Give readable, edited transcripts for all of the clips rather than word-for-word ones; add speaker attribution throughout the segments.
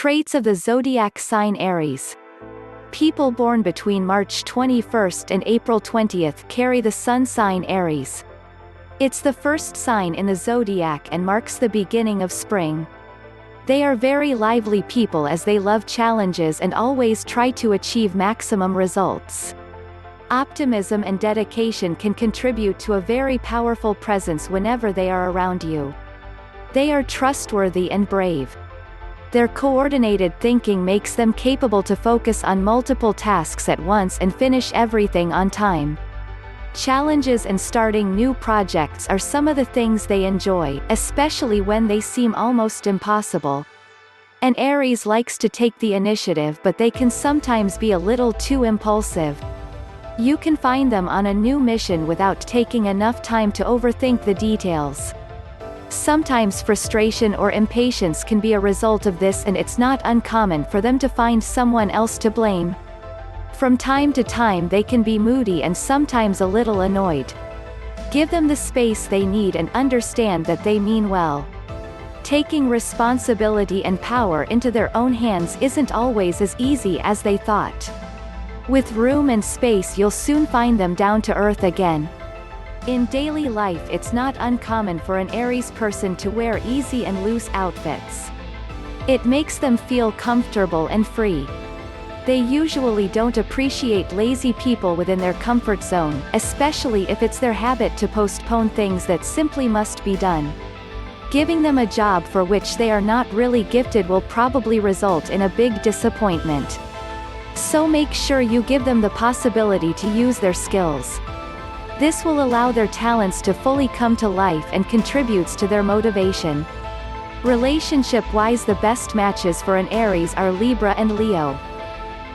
Speaker 1: Traits of the zodiac sign Aries. People born between March 21st and April 20th carry the sun sign Aries. It's the first sign in the zodiac and marks the beginning of spring. They are very lively people as they love challenges and always try to achieve maximum results. Optimism and dedication can contribute to a very powerful presence whenever they are around you. They are trustworthy and brave. Their coordinated thinking makes them capable to focus on multiple tasks at once and finish everything on time. Challenges and starting new projects are some of the things they enjoy, especially when they seem almost impossible. An Aries likes to take the initiative, but they can sometimes be a little too impulsive. You can find them on a new mission without taking enough time to overthink the details. Sometimes frustration or impatience can be a result of this, and it's not uncommon for them to find someone else to blame. From time to time they can be moody and sometimes a little annoyed. Give them the space they need and understand that they mean well. Taking responsibility and power into their own hands isn't always as easy as they thought. With room and space you'll soon find them down to earth again. In daily life it's not uncommon for an Aries person to wear easy and loose outfits. It makes them feel comfortable and free. They usually don't appreciate lazy people within their comfort zone, especially if it's their habit to postpone things that simply must be done. Giving them a job for which they are not really gifted will probably result in a big disappointment. So make sure you give them the possibility to use their skills. This will allow their talents to fully come to life and contributes to their motivation. Relationship-wise, the best matches for an Aries are Libra and Leo.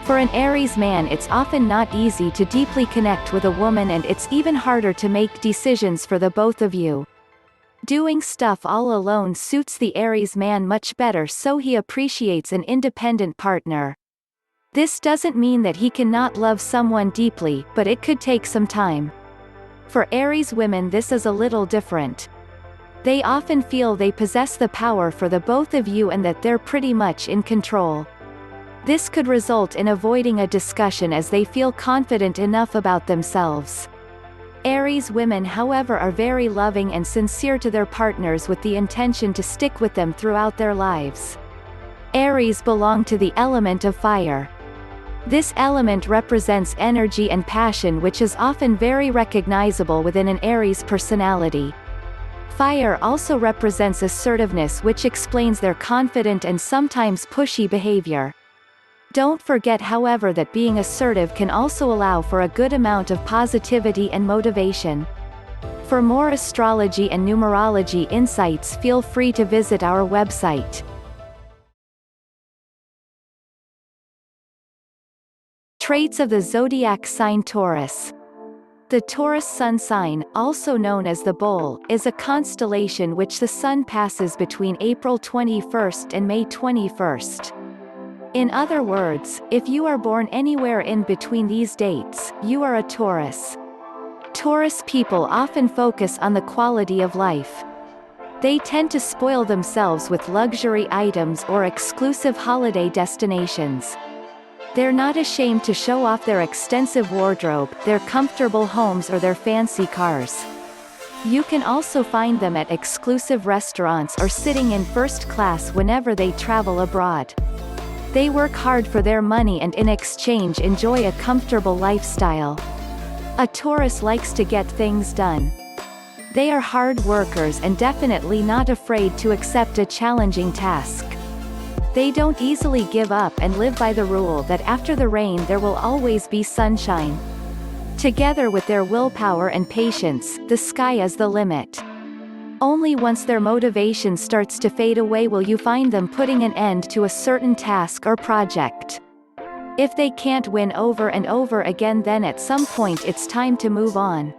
Speaker 1: For an Aries man it's often not easy to deeply connect with a woman, and it's even harder to make decisions for the both of you. Doing stuff all alone suits the Aries man much better, so he appreciates an independent partner. This doesn't mean that he cannot love someone deeply, but it could take some time. For Aries women this is a little different. They often feel they possess the power for the both of you and that they're pretty much in control. This could result in avoiding a discussion as they feel confident enough about themselves. Aries women, however, are very loving and sincere to their partners with the intention to stick with them throughout their lives. Aries belong to the element of fire. This element represents energy and passion, which is often very recognizable within an Aries personality. Fire also represents assertiveness, which explains their confident and sometimes pushy behavior. Don't forget, however, that being assertive can also allow for a good amount of positivity and motivation. For more astrology and numerology insights, feel free to visit our website. Traits of the zodiac sign Taurus. The Taurus sun sign, also known as the Bull, is a constellation which the sun passes between April 21st and May 21st. In other words, if you are born anywhere in between these dates, you are a Taurus. Taurus people often focus on the quality of life. They tend to spoil themselves with luxury items or exclusive holiday destinations. They're not ashamed to show off their extensive wardrobe, their comfortable homes, or their fancy cars. You can also find them at exclusive restaurants or sitting in first class whenever they travel abroad. They work hard for their money and in exchange enjoy a comfortable lifestyle. A Taurus likes to get things done. They are hard workers and definitely not afraid to accept a challenging task. They don't easily give up and live by the rule that after the rain there will always be sunshine. Together with their willpower and patience, the sky is the limit. Only once their motivation starts to fade away will you find them putting an end to a certain task or project. If they can't win over and over again, then at some point it's time to move on.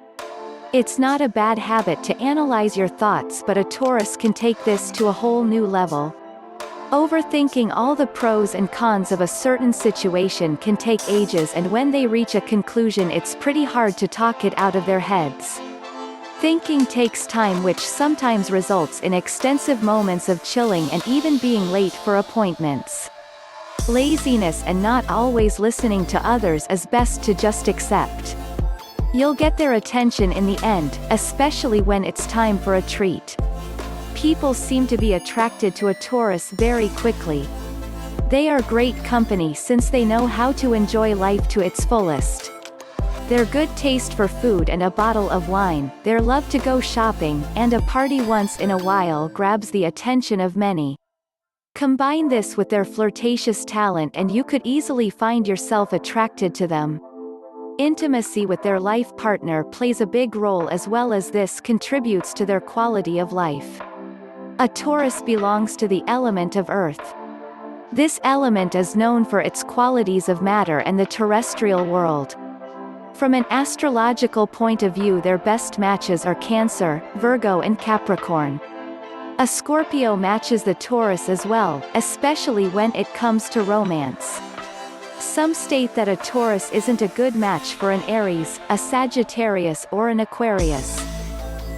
Speaker 1: It's not a bad habit to analyze your thoughts, but a Taurus can take this to a whole new level. Overthinking all the pros and cons of a certain situation can take ages, and when they reach a conclusion it's pretty hard to talk it out of their heads. Thinking takes time, which sometimes results in extensive moments of chilling and even being late for appointments. Laziness and not always listening to others is best to just accept. You'll get their attention in the end, especially when it's time for a treat. People seem to be attracted to a Taurus very quickly. They are great company since they know how to enjoy life to its fullest. Their good taste for food and a bottle of wine, their love to go shopping, and a party once in a while grabs the attention of many. Combine this with their flirtatious talent and you could easily find yourself attracted to them. Intimacy with their life partner plays a big role as well, as this contributes to their quality of life. A Taurus belongs to the element of earth. This element is known for its qualities of matter and the terrestrial world. From an astrological point of view, their best matches are Cancer, Virgo and Capricorn. A Scorpio matches the Taurus as well, especially when it comes to romance. Some state that a Taurus isn't a good match for an Aries, a Sagittarius or an Aquarius.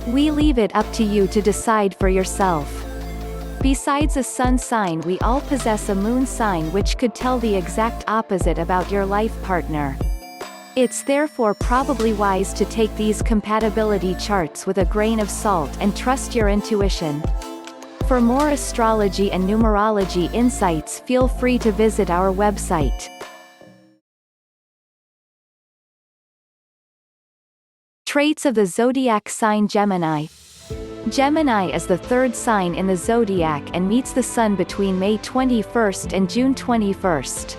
Speaker 1: We leave it up to you to decide for yourself. Besides a sun sign, we all possess a moon sign which could tell the exact opposite about your life partner. It's therefore probably wise to take these compatibility charts with a grain of salt and trust your intuition. For more astrology and numerology insights, feel free to visit our website. Traits of the zodiac sign Gemini. Gemini is the third sign in the zodiac and meets the sun between May 21st and June 21st.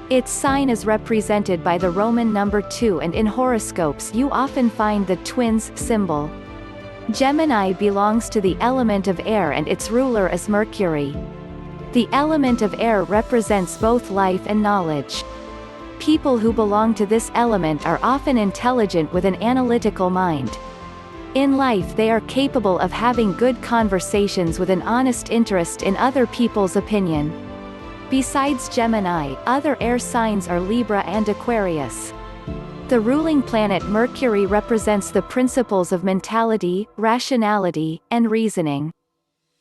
Speaker 1: Its sign is represented by the Roman number 2, and in horoscopes you often find the twins symbol. Gemini belongs to the element of air and its ruler is Mercury. The element of air represents both life and knowledge. People who belong to this element are often intelligent with an analytical mind. In life they are capable of having good conversations with an honest interest in other people's opinion. Besides Gemini, other air signs are Libra and Aquarius. The ruling planet Mercury represents the principles of mentality, rationality, and reasoning.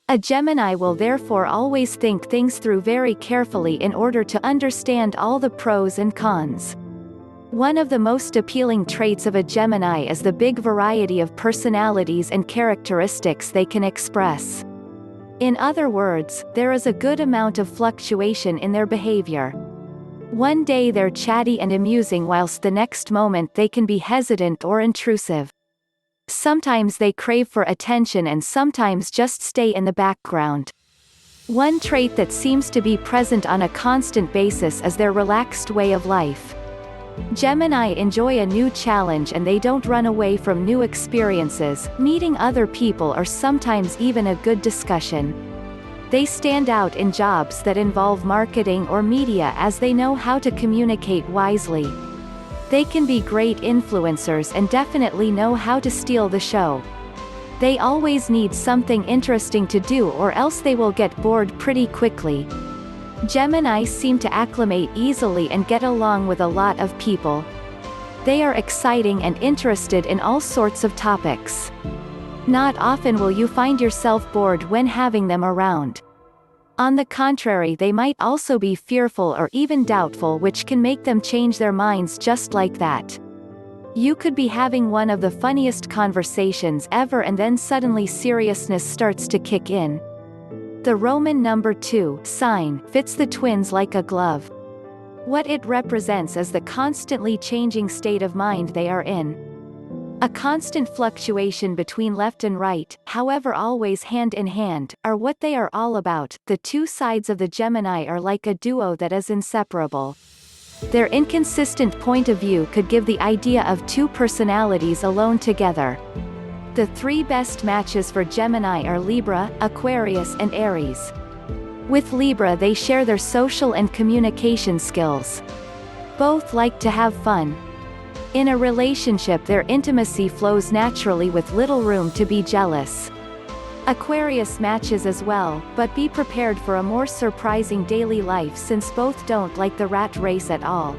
Speaker 1: A Gemini will therefore always think things through very carefully in order to understand all the pros and cons. One of the most appealing traits of a Gemini is the big variety of personalities and characteristics they can express. In other words, there is a good amount of fluctuation in their behavior. One day they're chatty and amusing, whilst the next moment they can be hesitant or intrusive. Sometimes they crave for attention and sometimes just stay in the background. One trait that seems to be present on a constant basis is their relaxed way of life. Gemini enjoy a new challenge and they don't run away from new experiences, meeting other people or sometimes even a good discussion. They stand out in jobs that involve marketing or media as they know how to communicate wisely. They can be great influencers and definitely know how to steal the show. They always need something interesting to do or else they will get bored pretty quickly. Gemini seem to acclimate easily and get along with a lot of people. They are exciting and interested in all sorts of topics. Not often will you find yourself bored when having them around. On the contrary, they might also be fearful or even doubtful, which can make them change their minds just like that. You could be having one of the funniest conversations ever and then suddenly seriousness starts to kick in. The Roman number 2 sign fits the twins like a glove. What it represents is the constantly changing state of mind they are in. A constant fluctuation between left and right, however always hand in hand, are what they are all about. The two sides of the Gemini are like a duo that is inseparable. Their inconsistent point of view could give the idea of two personalities alone together. The three best matches for Gemini are Libra, Aquarius and Aries. With Libra they share their social and communication skills. Both like to have fun. In a relationship their intimacy flows naturally with little room to be jealous. Aquarius matches as well, but be prepared for a more surprising daily life since both don't like the rat race at all.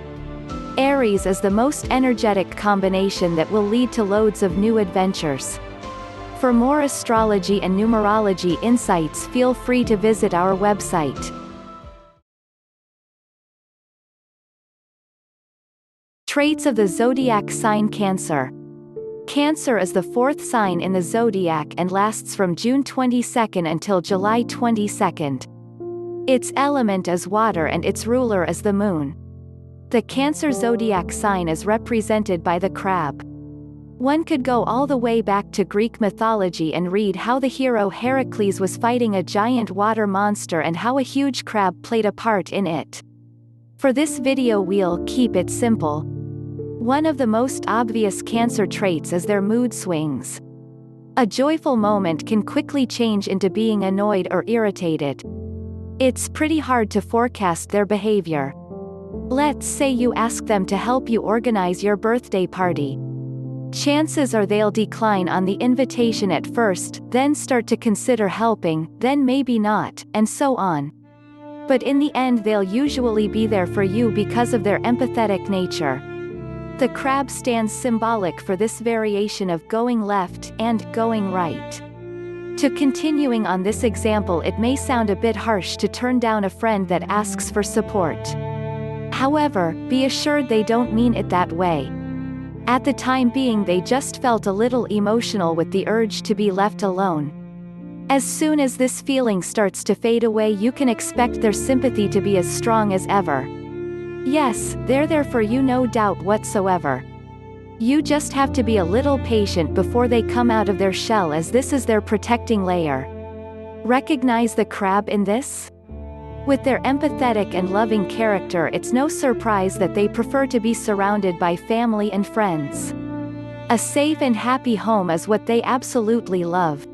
Speaker 1: Aries is the most energetic combination that will lead to loads of new adventures. For more astrology and numerology insights, feel free to visit our website. Traits of the zodiac sign Cancer. Cancer is the fourth sign in the zodiac and lasts from June 22 until July 22. Its element is water and its ruler is the moon. The Cancer zodiac sign is represented by the crab. One could go all the way back to Greek mythology and read how the hero Heracles was fighting a giant water monster and how a huge crab played a part in it. For this video we'll keep it simple. One of the most obvious Cancer traits is their mood swings. A joyful moment can quickly change into being annoyed or irritated. It's pretty hard to forecast their behavior. Let's say you ask them to help you organize your birthday party. Chances are they'll decline on the invitation at first, then start to consider helping, then maybe not, and so on. But in the end they'll usually be there for you because of their empathetic nature. The crab stands symbolic for this variation of going left and going right. To continuing on this example, it may sound a bit harsh to turn down a friend that asks for support. However, be assured they don't mean it that way. At the time being they just felt a little emotional with the urge to be left alone. As soon as this feeling starts to fade away, you can expect their sympathy to be as strong as ever. Yes, they're there for you, no doubt whatsoever. You just have to be a little patient before they come out of their shell, as this is their protecting layer. Recognize the crab in this? With their empathetic and loving character, it's no surprise that they prefer to be surrounded by family and friends. A safe and happy home is what they absolutely love.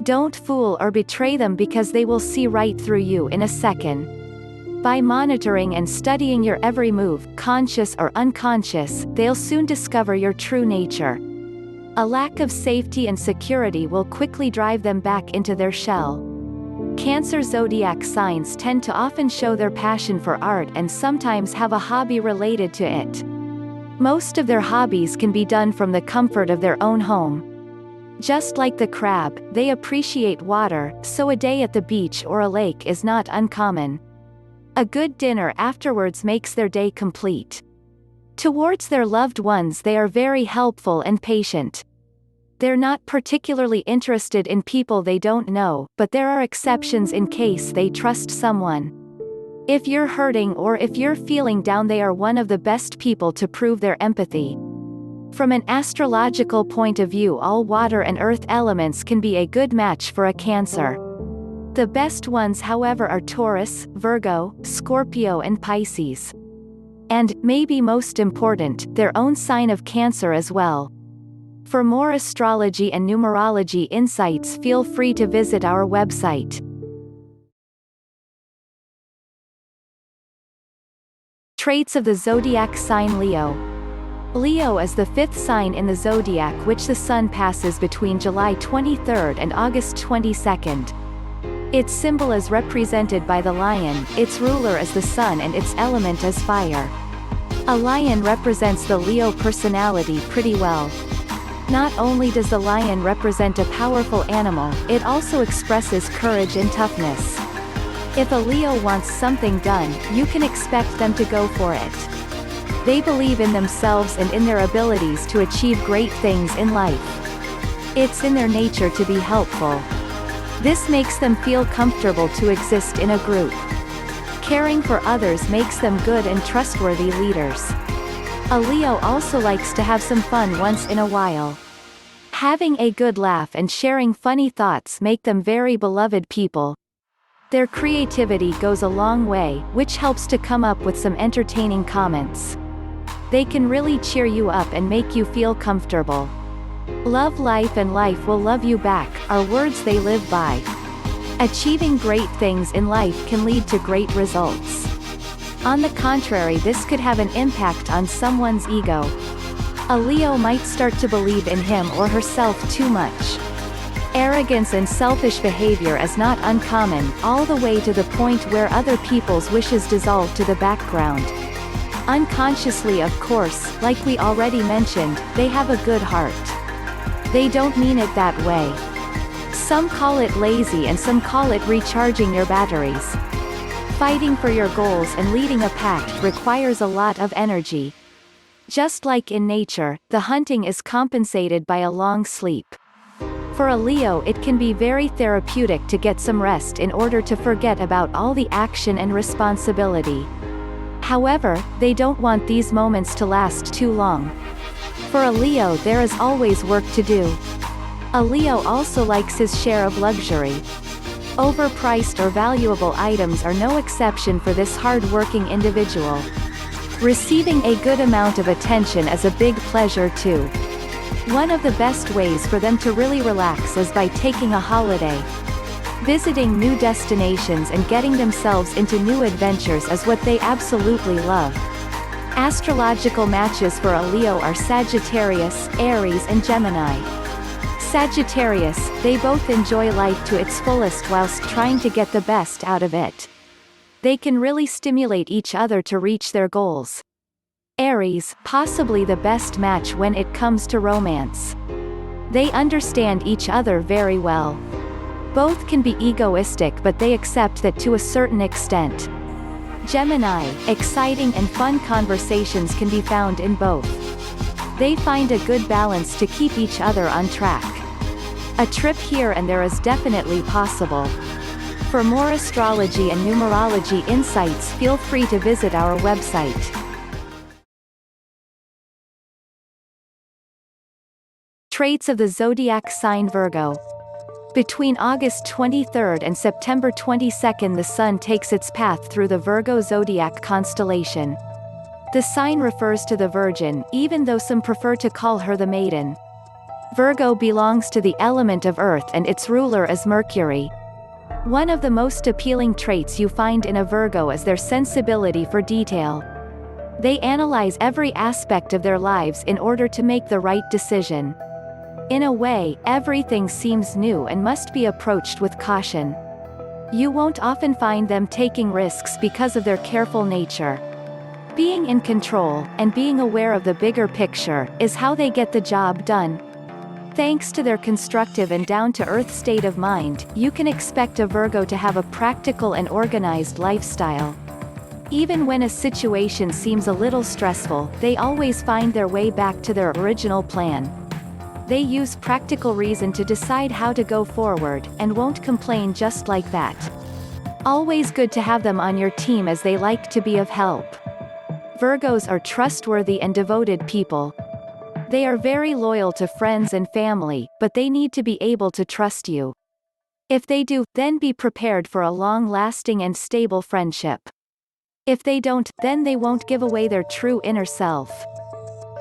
Speaker 1: Don't fool or betray them, because they will see right through you in a second. By monitoring and studying your every move, conscious or unconscious, they'll soon discover your true nature. A lack of safety and security will quickly drive them back into their shell. Cancer zodiac signs tend to often show their passion for art and sometimes have a hobby related to it. Most of their hobbies can be done from the comfort of their own home. Just like the crab, they appreciate water, so a day at the beach or a lake is not uncommon. A good dinner afterwards makes their day complete. Towards their loved ones they are very helpful and patient. They're not particularly interested in people they don't know, but there are exceptions in case they trust someone. If you're hurting or if you're feeling down, they are one of the best people to prove their empathy. From an astrological point of view, all water and earth elements can be a good match for a Cancer. The best ones, however, are Taurus, Virgo, Scorpio and Pisces. And, maybe most important, their own sign of Cancer as well. For more astrology and numerology insights, feel free to visit our website. Traits of the zodiac sign Leo. Leo is the fifth sign in the zodiac, which the sun passes between July 23 and August 22. Its symbol is represented by the lion, its ruler is the sun and its element is fire. A lion represents the Leo personality pretty well. Not only does the lion represent a powerful animal, it also expresses courage and toughness. If a Leo wants something done, you can expect them to go for it. They believe in themselves and in their abilities to achieve great things in life. It's in their nature to be helpful. This makes them feel comfortable to exist in a group. Caring for others makes them good and trustworthy leaders. A Leo also likes to have some fun once in a while. Having a good laugh and sharing funny thoughts make them very beloved people. Their creativity goes a long way, which helps to come up with some entertaining comments. They can really cheer you up and make you feel comfortable. Love life and life will love you back, are words they live by. Achieving great things in life can lead to great results. On the contrary, this could have an impact on someone's ego. A Leo might start to believe in him or herself too much. Arrogance and selfish behavior is not uncommon, all the way to the point where other people's wishes dissolve to the background. Unconsciously, of course, like we already mentioned, they have a good heart. They don't mean it that way. Some call it lazy and some call it recharging your batteries. Fighting for your goals and leading a pact requires a lot of energy. Just like in nature, the hunting is compensated by a long sleep. For a Leo, it can be very therapeutic to get some rest in order to forget about all the action and responsibility. However, they don't want these moments to last too long. For a Leo, there is always work to do. A Leo also likes his share of luxury. Overpriced or valuable items are no exception for this hard-working individual. Receiving a good amount of attention is a big pleasure too. One of the best ways for them to really relax is by taking a holiday. Visiting new destinations and getting themselves into new adventures is what they absolutely love. Astrological matches for a Leo are Sagittarius, Aries and Gemini. Sagittarius, they both enjoy life to its fullest whilst trying to get the best out of it. They can really stimulate each other to reach their goals. Aries, possibly the best match when it comes to romance. They understand each other very well. Both can be egoistic, but they accept that to a certain extent. Gemini, exciting and fun conversations can be found in both. They find a good balance to keep each other on track. A trip here and there is definitely possible. For more astrology and numerology insights, feel free to visit our website. Traits of the zodiac sign Virgo. Between August 23rd and September 22nd, the Sun takes its path through the Virgo zodiac constellation. The sign refers to the Virgin, even though some prefer to call her the Maiden. Virgo belongs to the element of Earth and its ruler is Mercury. One of the most appealing traits you find in a Virgo is their sensibility for detail. They analyze every aspect of their lives in order to make the right decision. In a way, everything seems new and must be approached with caution. You won't often find them taking risks because of their careful nature. Being in control, and being aware of the bigger picture, is how they get the job done. Thanks to their constructive and down-to-earth state of mind, you can expect a Virgo to have a practical and organized lifestyle. Even when a situation seems a little stressful, they always find their way back to their original plan. They use practical reason to decide how to go forward, and won't complain just like that. Always good to have them on your team as they like to be of help. Virgos are trustworthy and devoted people. They are very loyal to friends and family, but they need to be able to trust you. If they do, then be prepared for a long-lasting and stable friendship. If they don't, then they won't give away their true inner self.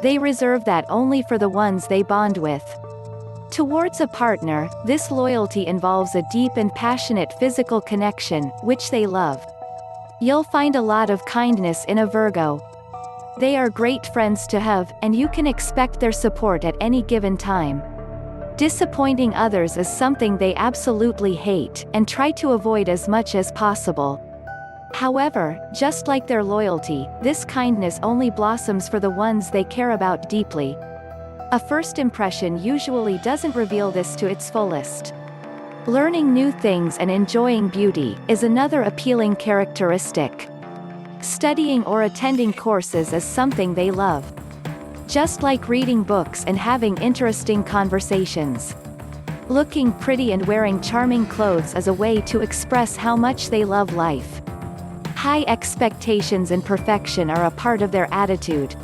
Speaker 1: They reserve that only for the ones they bond with. Towards a partner, this loyalty involves a deep and passionate physical connection, which they love. You'll find a lot of kindness in a Virgo. They are great friends to have, and you can expect their support at any given time. Disappointing others is something they absolutely hate, and try to avoid as much as possible. However, just like their loyalty, this kindness only blossoms for the ones they care about deeply. A first impression usually doesn't reveal this to its fullest. Learning new things and enjoying beauty is another appealing characteristic. Studying or attending courses is something they love. Just like reading books and having interesting conversations. Looking pretty and wearing charming clothes is a way to express how much they love life. High expectations and perfection are a part of their attitude.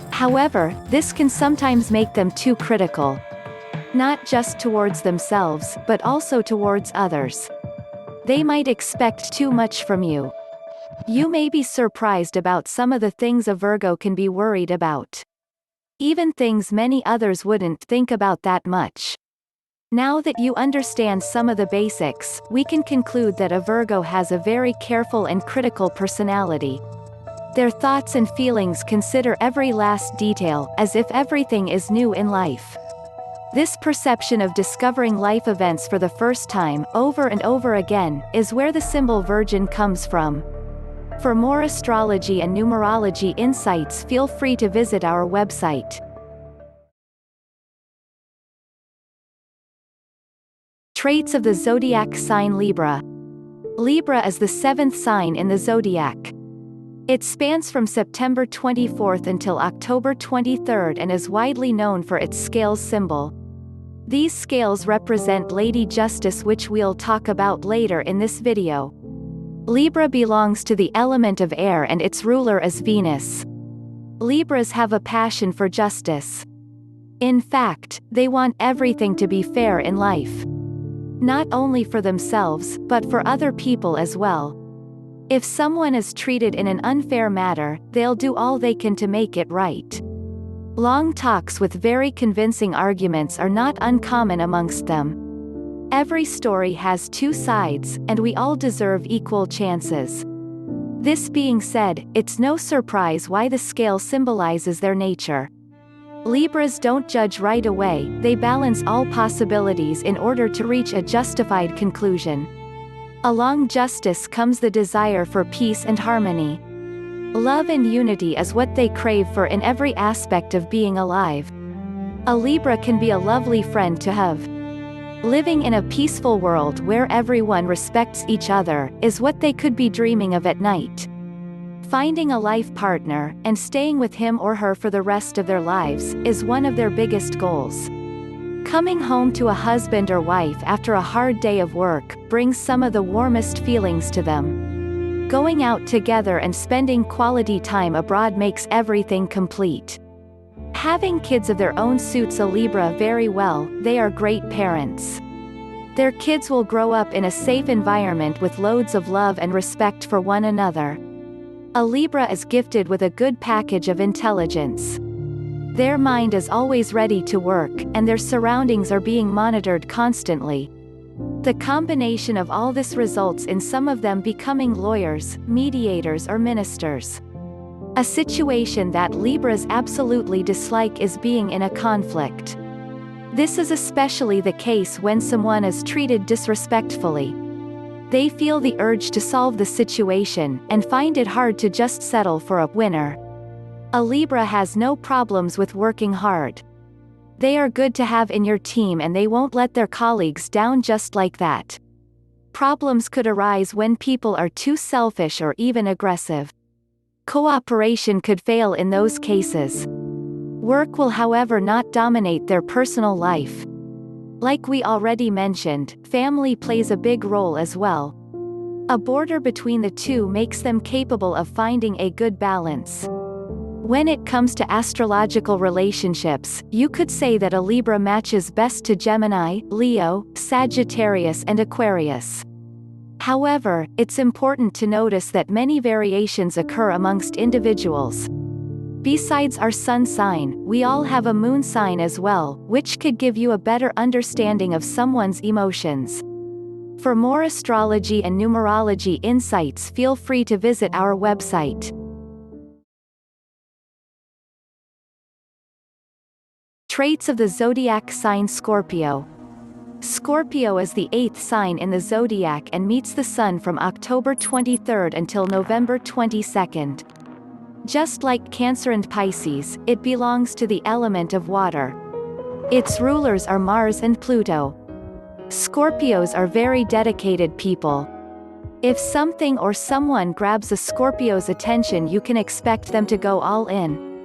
Speaker 1: However, this can sometimes make them too critical. Not just towards themselves, but also towards others. They might expect too much from you. You may be surprised about some of the things a Virgo can be worried about. Even things many others wouldn't think about that much. Now that you understand some of the basics, we can conclude that a Virgo has a very careful and critical personality. Their thoughts and feelings consider every last detail, as if everything is new in life. This perception of discovering life events for the first time, over and over again, is where the symbol Virgin comes from. For more astrology and numerology insights, feel free to visit our website. Traits of the zodiac sign Libra. Libra is the seventh sign in the zodiac. It spans from September 24th until October 23rd and is widely known for its scales symbol. These scales represent Lady Justice, which we'll talk about later in this video. Libra belongs to the element of air and its ruler is Venus. Libras have a passion for justice. In fact, they want everything to be fair in life. Not only for themselves, but for other people as well. If someone is treated in an unfair manner, they'll do all they can to make it right. Long talks with very convincing arguments are not uncommon amongst them. Every story has two sides, and we all deserve equal chances. This being said, it's no surprise why the scale symbolizes their nature. Libras don't judge right away, they balance all possibilities in order to reach a justified conclusion. Along justice comes the desire for peace and harmony. Love and unity is what they crave for in every aspect of being alive. A Libra can be a lovely friend to have. Living in a peaceful world where everyone respects each other is what they could be dreaming of at night. Finding a life partner, and staying with him or her for the rest of their lives, is one of their biggest goals. Coming home to a husband or wife after a hard day of work brings some of the warmest feelings to them. Going out together and spending quality time abroad makes everything complete. Having kids of their own suits a Libra very well, they are great parents. Their kids will grow up in a safe environment with loads of love and respect for one another. A Libra is gifted with a good package of intelligence. Their mind is always ready to work, and their surroundings are being monitored constantly. The combination of all this results in some of them becoming lawyers, mediators or ministers. A situation that Libras absolutely dislike is being in a conflict. This is especially the case when someone is treated disrespectfully. They feel the urge to solve the situation, and find it hard to just settle for a winner. A Libra has no problems with working hard. They are good to have in your team and they won't let their colleagues down just like that. Problems could arise when people are too selfish or even aggressive. Cooperation could fail in those cases. Work will, however, not dominate their personal life. Like we already mentioned, family plays a big role as well. A border between the two makes them capable of finding a good balance. When it comes to astrological relationships, you could say that a Libra matches best to Gemini, Leo, Sagittarius and Aquarius. However, it's important to notice that many variations occur amongst individuals. Besides our sun sign, we all have a moon sign as well, which could give you a better understanding of someone's emotions. For more astrology and numerology insights, feel free to visit our website. Traits of the zodiac sign Scorpio. Scorpio is the 8th sign in the zodiac and meets the sun from October 23rd until November 22nd. Just like Cancer and Pisces, it belongs to the element of water. Its rulers are Mars and Pluto. Scorpios are very dedicated people. If something or someone grabs a Scorpio's attention, you can expect them to go all in.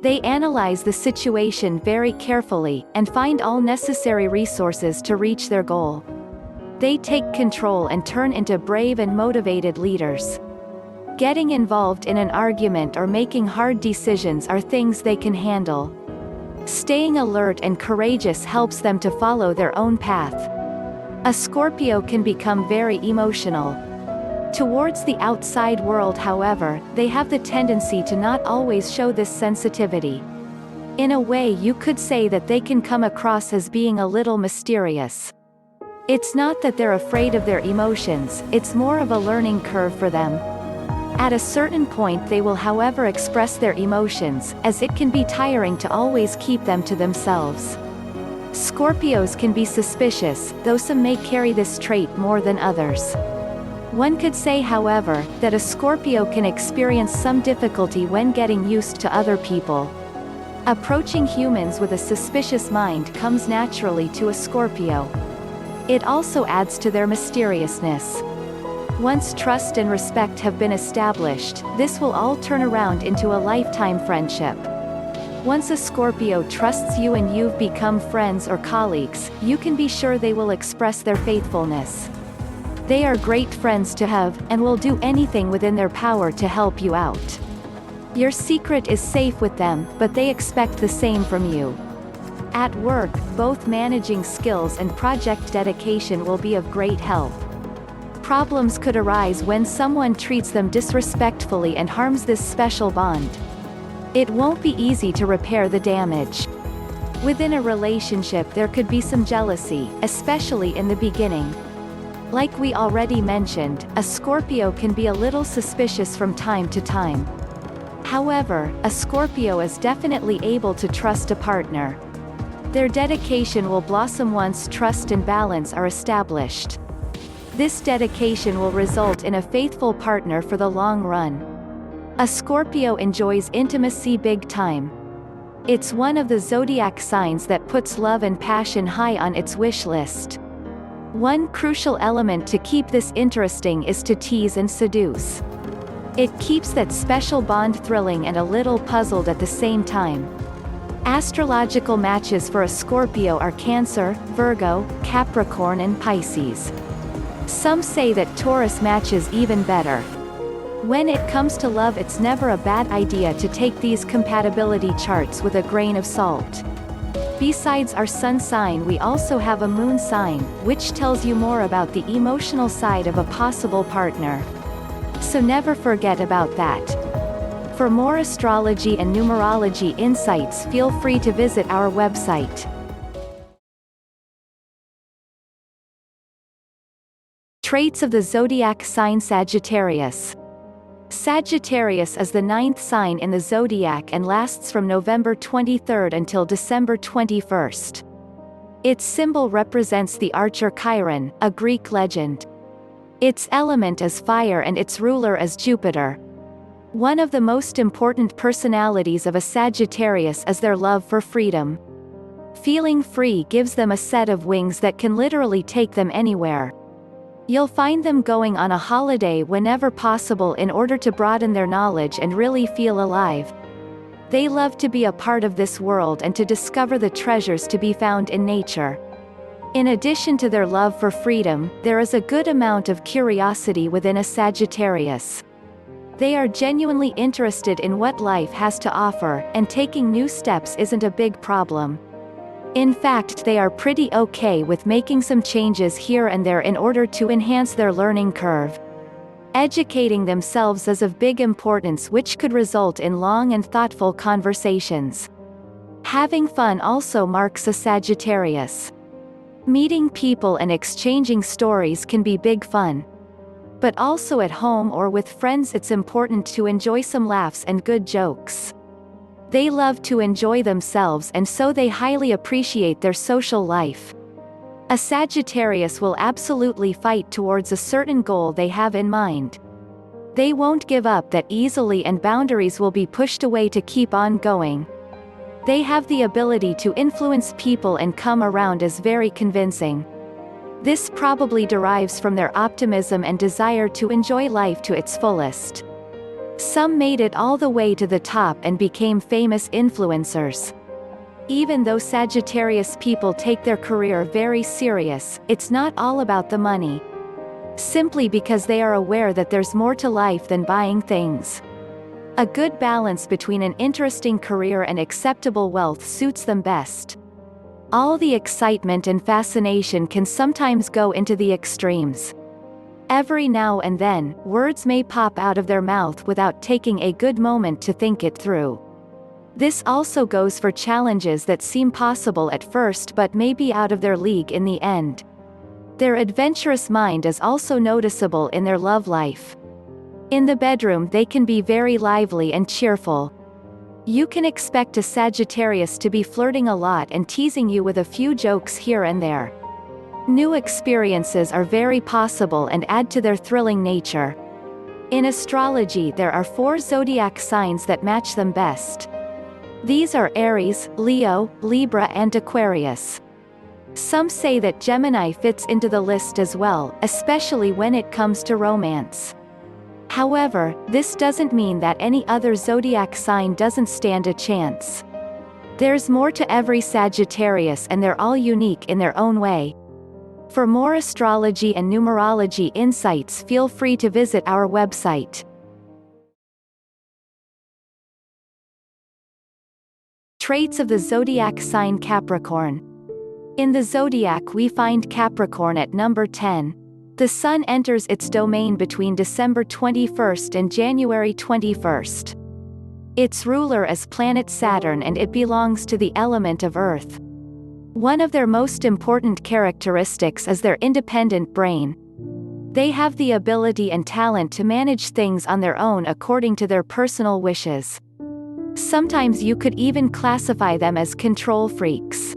Speaker 1: They analyze the situation very carefully, and find all necessary resources to reach their goal. They take control and turn into brave and motivated leaders. Getting involved in an argument or making hard decisions are things they can handle. Staying alert and courageous helps them to follow their own path. A Scorpio can become very emotional. Towards the outside world, however, they have the tendency to not always show this sensitivity. In a way, you could say that they can come across as being a little mysterious. It's not that they're afraid of their emotions, it's more of a learning curve for them. At a certain point they will, however, express their emotions, as it can be tiring to always keep them to themselves. Scorpios can be suspicious, though some may carry this trait more than others. One could say, however, that a Scorpio can experience some difficulty when getting used to other people. Approaching humans with a suspicious mind comes naturally to a Scorpio. It also adds to their mysteriousness. Once trust and respect have been established, this will all turn around into a lifetime friendship. Once a Scorpio trusts you and you've become friends or colleagues, you can be sure they will express their faithfulness. They are great friends to have, and will do anything within their power to help you out. Your secret is safe with them, but they expect the same from you. At work, both managing skills and project dedication will be of great help. Problems could arise when someone treats them disrespectfully and harms this special bond. It won't be easy to repair the damage. Within a relationship there could be some jealousy, especially in the beginning. Like we already mentioned, a Scorpio can be a little suspicious from time to time. However, a Scorpio is definitely able to trust a partner. Their dedication will blossom once trust and balance are established. This dedication will result in a faithful partner for the long run. A Scorpio enjoys intimacy big time. It's one of the zodiac signs that puts love and passion high on its wish list. One crucial element to keep this interesting is to tease and seduce. It keeps that special bond thrilling and a little puzzled at the same time. Astrological matches for a Scorpio are Cancer, Virgo, Capricorn and Pisces. Some say that Taurus matches even better. When it comes to love, it's never a bad idea to take these compatibility charts with a grain of salt. Besides our sun sign, we also have a moon sign, which tells you more about the emotional side of a possible partner. So never forget about that. For more astrology and numerology insights, feel free to visit our website. Traits of the zodiac sign Sagittarius. Sagittarius is the 9th sign in the zodiac and lasts from November 23 until December 21. Its symbol represents the archer Chiron, a Greek legend. Its element is fire and its ruler is Jupiter. One of the most important personalities of a Sagittarius is their love for freedom. Feeling free gives them a set of wings that can literally take them anywhere. You'll find them going on a holiday whenever possible in order to broaden their knowledge and really feel alive. They love to be a part of this world and to discover the treasures to be found in nature. In addition to their love for freedom, there is a good amount of curiosity within a Sagittarius. They are genuinely interested in what life has to offer, and taking new steps isn't a big problem. In fact, they are pretty okay with making some changes here and there in order to enhance their learning curve. Educating themselves is of big importance, which could result in long and thoughtful conversations. Having fun also marks a Sagittarius. Meeting people and exchanging stories can be big fun. But also at home or with friends, it's important to enjoy some laughs and good jokes. They love to enjoy themselves, and so they highly appreciate their social life. A Sagittarius will absolutely fight towards a certain goal they have in mind. They won't give up that easily, and boundaries will be pushed away to keep on going. They have the ability to influence people and come around as very convincing. This probably derives from their optimism and desire to enjoy life to its fullest. Some made it all the way to the top and became famous influencers. Even though Sagittarius people take their career very serious, it's not all about the money. Simply because they are aware that there's more to life than buying things. A good balance between an interesting career and acceptable wealth suits them best. All the excitement and fascination can sometimes go into the extremes. Every now and then, words may pop out of their mouth without taking a good moment to think it through. This also goes for challenges that seem possible at first but may be out of their league in the end. Their adventurous mind is also noticeable in their love life. In the bedroom they can be very lively and cheerful. You can expect a Sagittarius to be flirting a lot and teasing you with a few jokes here and there. New experiences are very possible and add to their thrilling nature. In astrology there are 4 zodiac signs that match them best. These are Aries, Leo, Libra and Aquarius. Some say that Gemini fits into the list as well, especially when it comes to romance. However, this doesn't mean that any other zodiac sign doesn't stand a chance. There's more to every Sagittarius and they're all unique in their own way. For more astrology and numerology insights, feel free to visit our website. Traits of the zodiac sign Capricorn. In the zodiac we find Capricorn at number 10. The Sun enters its domain between December 21st and January 21st. Its ruler is planet Saturn and it belongs to the element of Earth. One of their most important characteristics is their independent brain. They have the ability and talent to manage things on their own according to their personal wishes. Sometimes you could even classify them as control freaks.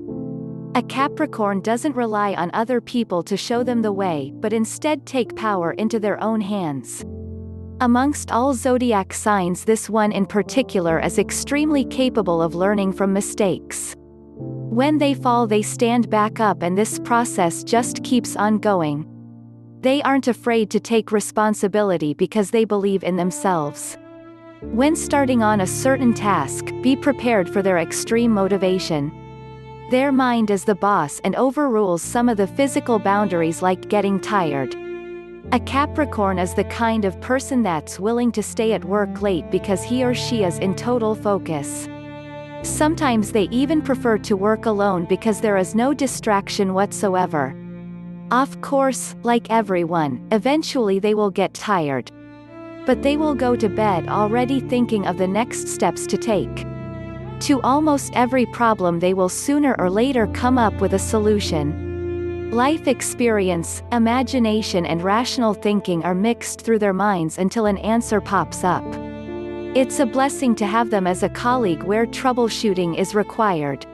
Speaker 1: A Capricorn doesn't rely on other people to show them the way, but instead take power into their own hands. Amongst all zodiac signs, this one in particular is extremely capable of learning from mistakes. When they fall, they stand back up, and this process just keeps on going. They aren't afraid to take responsibility because they believe in themselves. When starting on a certain task, be prepared for their extreme motivation. Their mind is the boss and overrules some of the physical boundaries, like getting tired. A Capricorn is the kind of person that's willing to stay at work late because he or she is in total focus. Sometimes they even prefer to work alone because there is no distraction whatsoever. Of course, like everyone, eventually they will get tired. But they will go to bed already thinking of the next steps to take. To almost every problem they will sooner or later come up with a solution. Life experience, imagination and rational thinking are mixed through their minds until an answer pops up. It's a blessing to have them as a colleague where troubleshooting is required.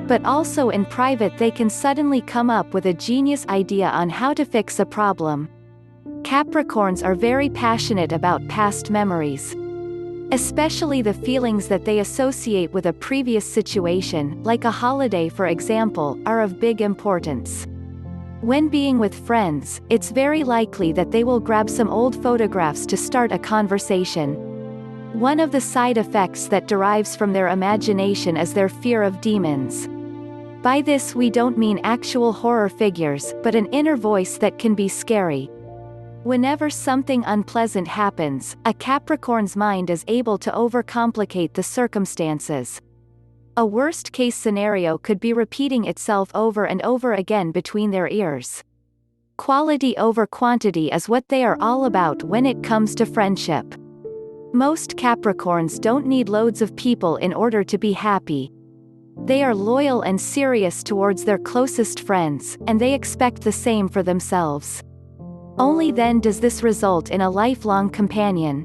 Speaker 1: But also in private they can suddenly come up with a genius idea on how to fix a problem. Capricorns are very passionate about past memories. Especially the feelings that they associate with a previous situation, like a holiday for example, are of big importance. When being with friends, it's very likely that they will grab some old photographs to start a conversation. One of the side effects that derives from their imagination is their fear of demons. By this we don't mean actual horror figures, but an inner voice that can be scary. Whenever something unpleasant happens, a Capricorn's mind is able to overcomplicate the circumstances. A worst-case scenario could be repeating itself over and over again between their ears. Quality over quantity is what they are all about when it comes to friendship. Most Capricorns don't need loads of people in order to be happy. They are loyal and serious towards their closest friends, and they expect the same for themselves. Only then does this result in a lifelong companion.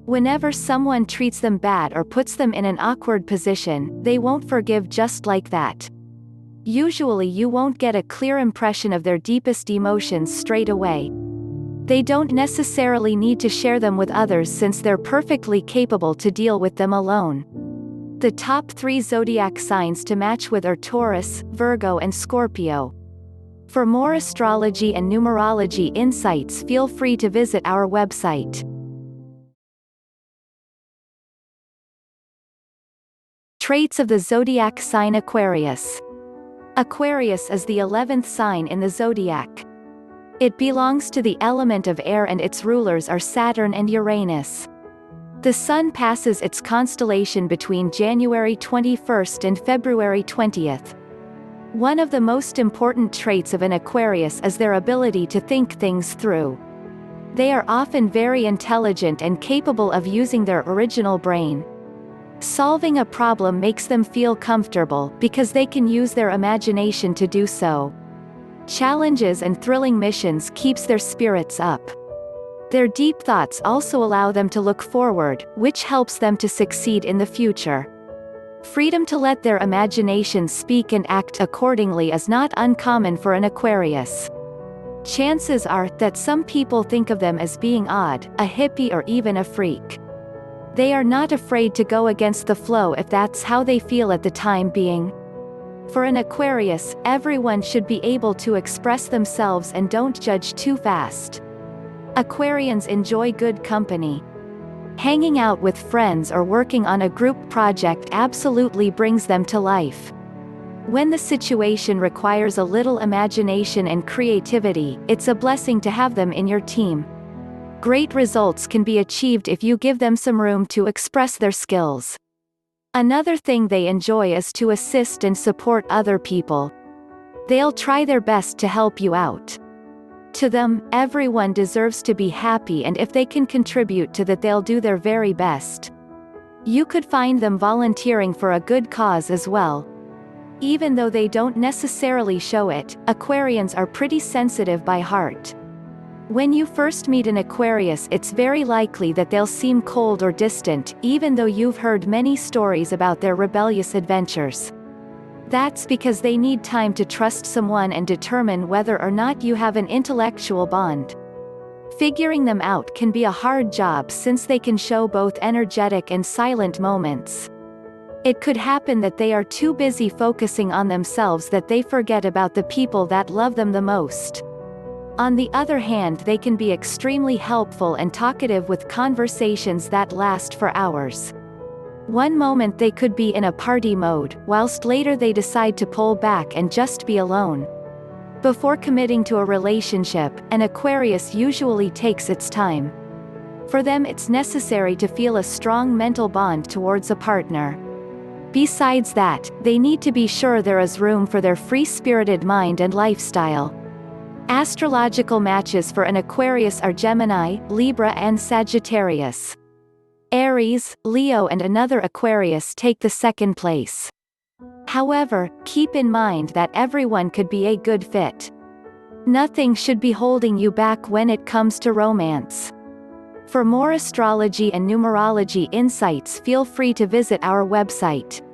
Speaker 1: Whenever someone treats them bad or puts them in an awkward position, they won't forgive just like that. Usually you won't get a clear impression of their deepest emotions straight away. They don't necessarily need to share them with others since they're perfectly capable to deal with them alone. The top 3 zodiac signs to match with are Taurus, Virgo and Scorpio. For more astrology and numerology insights, feel free to visit our website. Traits of the zodiac sign Aquarius. Aquarius is the 11th sign in the zodiac. It belongs to the element of air and its rulers are Saturn and Uranus. The Sun passes its constellation between January 21st and February 20th. One of the most important traits of an Aquarius is their ability to think things through. They are often very intelligent and capable of using their original brain. Solving a problem makes them feel comfortable because they can use their imagination to do so. Challenges and thrilling missions keeps their spirits up. Their deep thoughts also allow them to look forward, which helps them to succeed in the future. Freedom to let their imagination speak and act accordingly is not uncommon for an Aquarius. Chances are that some people think of them as being odd, a hippie or even a freak. They are not afraid to go against the flow if that's how they feel at the time being. For an Aquarius, everyone should be able to express themselves and don't judge too fast. Aquarians enjoy good company. Hanging out with friends or working on a group project absolutely brings them to life. When the situation requires a little imagination and creativity, it's a blessing to have them in your team. Great results can be achieved if you give them some room to express their skills. Another thing they enjoy is to assist and support other people. They'll try their best to help you out. To them, everyone deserves to be happy, and if they can contribute to that, they'll do their very best. You could find them volunteering for a good cause as well. Even though they don't necessarily show it, Aquarians are pretty sensitive by heart. When you first meet an Aquarius, it's very likely that they'll seem cold or distant, even though you've heard many stories about their rebellious adventures. That's because they need time to trust someone and determine whether or not you have an intellectual bond. Figuring them out can be a hard job since they can show both energetic and silent moments. It could happen that they are too busy focusing on themselves that they forget about the people that love them the most. On the other hand, they can be extremely helpful and talkative with conversations that last for hours. One moment they could be in a party mode, whilst later they decide to pull back and just be alone. Before committing to a relationship, an Aquarius usually takes its time. For them, it's necessary to feel a strong mental bond towards a partner. Besides that, they need to be sure there is room for their free-spirited mind and lifestyle. Astrological matches for an Aquarius are Gemini, Libra and Sagittarius. Aries, Leo and another Aquarius take the second place. However, keep in mind that everyone could be a good fit. Nothing should be holding you back when it comes to romance. For more astrology and numerology insights, feel free to visit our website.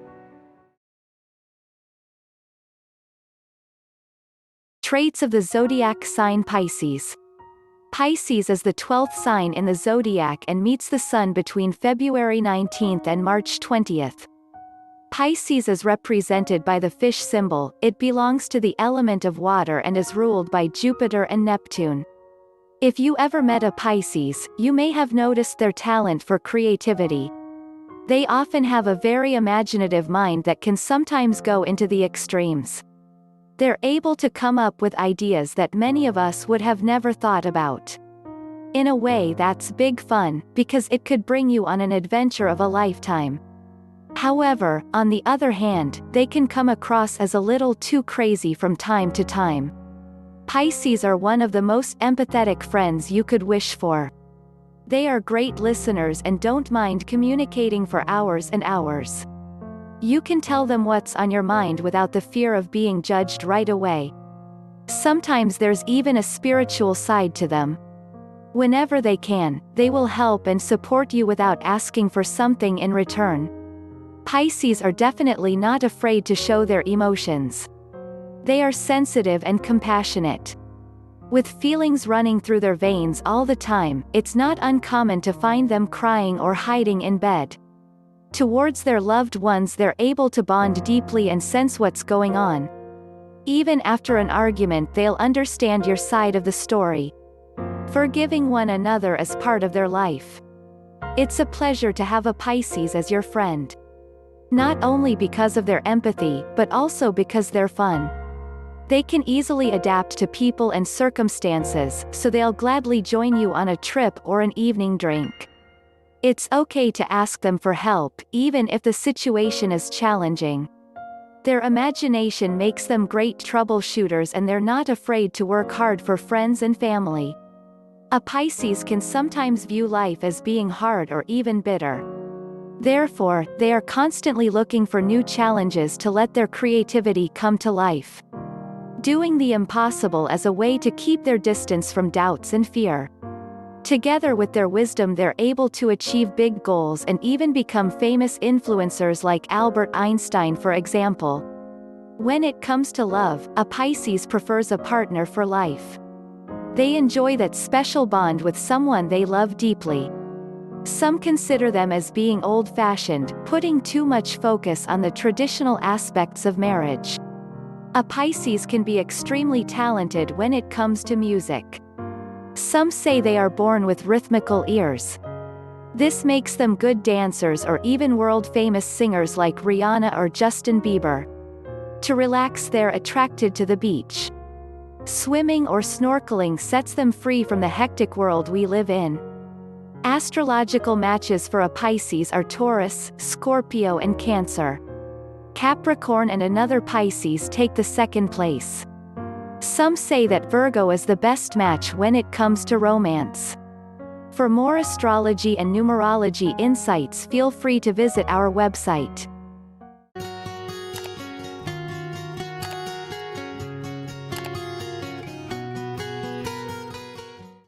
Speaker 1: Traits of the zodiac sign Pisces. Pisces is the 12th sign in the zodiac and meets the sun between February 19th and March 20th. Pisces is represented by the fish symbol. It belongs to the element of water and is ruled by Jupiter and Neptune. If you ever met a Pisces, you may have noticed their talent for creativity. They often have a very imaginative mind that can sometimes go into the extremes. They're able to come up with ideas that many of us would have never thought about. In a way, that's big fun, because it could bring you on an adventure of a lifetime. However, on the other hand, they can come across as a little too crazy from time to time. Pisces are one of the most empathetic friends you could wish for. They are great listeners and don't mind communicating for hours and hours. You can tell them what's on your mind without the fear of being judged right away. Sometimes there's even a spiritual side to them. Whenever they can, they will help and support you without asking for something in return. Pisces are definitely not afraid to show their emotions. They are sensitive and compassionate. With feelings running through their veins all the time, it's not uncommon to find them crying or hiding in bed. Towards their loved ones, they're able to bond deeply and sense what's going on. Even after an argument, they'll understand your side of the story. Forgiving one another is part of their life. It's a pleasure to have a Pisces as your friend. Not only because of their empathy, but also because they're fun. They can easily adapt to people and circumstances, so they'll gladly join you on a trip or an evening drink. It's okay to ask them for help, even if the situation is challenging. Their imagination makes them great troubleshooters and they're not afraid to work hard for friends and family. A Pisces can sometimes view life as being hard or even bitter. Therefore, they are constantly looking for new challenges to let their creativity come to life. Doing the impossible as a way to keep their distance from doubts and fear. Together with their wisdom, they're able to achieve big goals and even become famous influencers like Albert Einstein, for example. When it comes to love, a Pisces prefers a partner for life. They enjoy that special bond with someone they love deeply. Some consider them as being old-fashioned, putting too much focus on the traditional aspects of marriage. A Pisces can be extremely talented when it comes to music. Some say they are born with rhythmical ears. This makes them good dancers or even world-famous singers like Rihanna or Justin Bieber. To relax, they're attracted to the beach. Swimming or snorkeling sets them free from the hectic world we live in. Astrological matches for a Pisces are Taurus, Scorpio and Cancer. Capricorn and another Pisces take the second place. Some say that Virgo is the best match when it comes to romance. For more astrology and numerology insights, feel free to visit our website.